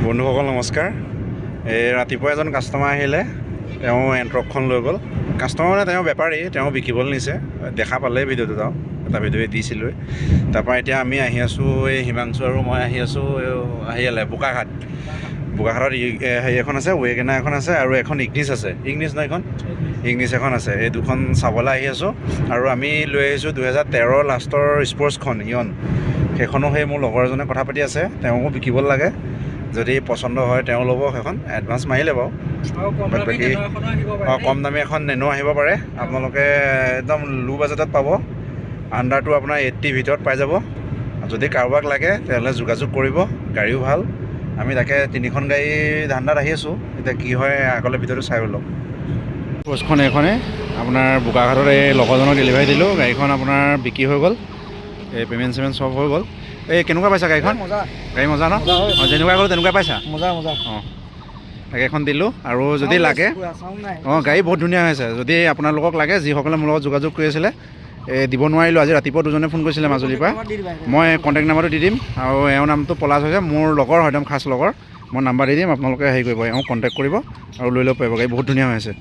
বন্ধুসকল নমস্কাৰ। ৰাতিপুৱা এজন কাষ্টমাৰ আহিলে, তেওঁ এণ্ট্ৰকখন লৈ গ'ল। কাষ্টমাৰ মানে তেওঁ বেপাৰী, তেওঁ বিকিবলৈ নিছে। দেখা পালে ভিডিঅ'টো এটা ভিডিঅ' দিছিলোঁ। তাৰপৰা এতিয়া আমি আহি আছোঁ, এই হিমাংশু আৰু মই আহি আছোঁ হেৰিয়ালে বোকাঘাটত হেৰি এখন আছে, ৱেগেনাৰ এখন আছে আৰু এখন ইগনিছ আছে। ইগনিছ ন এখন ইগনিছ এখন আছে। এই দুখন চাবলৈ আহি আছোঁ। আৰু আমি লৈ আহিছোঁ 2013 লাষ্টৰ স্পৰ্টছখন ইয়ন, সেইখনো সেই মোৰ লগৰ এজনে কথা পাতি আছে, তেওঁকো বিকিবলৈ লাগে। যদি পচন্দ হয় তেওঁ ল'ব, সেইখন এডভান্স মাৰিলে বাৰু। বাকী কম দামী এখন নেনো আহিব পাৰে। আপোনালোকে একদম লো বাজেটত পাব। আণ্ডাৰটো আপোনাৰ 80 ভিতৰত পাই যাব। যদি কাৰোবাক লাগে তেতিয়াহ'লে যোগাযোগ কৰিব। গাড়ীও ভাল। আমি তাকে 3খন গাড়ী ধান্দাত আহি আছোঁ। এতিয়া কি হয় আগলৈ ভিডিঅ'টো চাই লওক। পোষ্টখন এইখনে আপোনাৰ বোকাঘাটত এই লগৰজনক ডেলিভাৰী দিলোঁ। গাড়ীখন আপোনাৰ বিক্ৰী হৈ গ'ল। এই পে'মেণ্ট চব হৈ গ'ল। এই কেনেকুৱা পাইছা গাড়ীখন? গাড়ী মজা ন? অঁ, যেনেকুৱা গ'লো তেনেকুৱা পাইছা? মজা অঁ, তাকে এখন দিলোঁ। আৰু যদি লাগে, অঁ গাড়ী বহুত ধুনীয়া হৈছে। যদি আপোনালোকক লাগে, যিসকলে মোৰ লগত যোগাযোগ কৰি আছিলে, দিব নোৱাৰিলোঁ। আজি ৰাতিপুৱা দুজনে ফোন কৰিছিলে মাজুলীৰ পৰা। মই কণ্টেক্ট নাম্বাৰটো দি দিম। আৰু এওঁৰ নামটো পলাশ হৈছে, মোৰ লগৰ হয়, একদম খাছ লগৰ। মই নাম্বাৰ দি দিম, আপোনালোকে হেৰি কৰিব, এওঁক কণ্টেক্ট কৰিব আৰু লৈ ল'ব পাৰিব। গাড়ী বহুত ধুনীয়া হৈ আছে।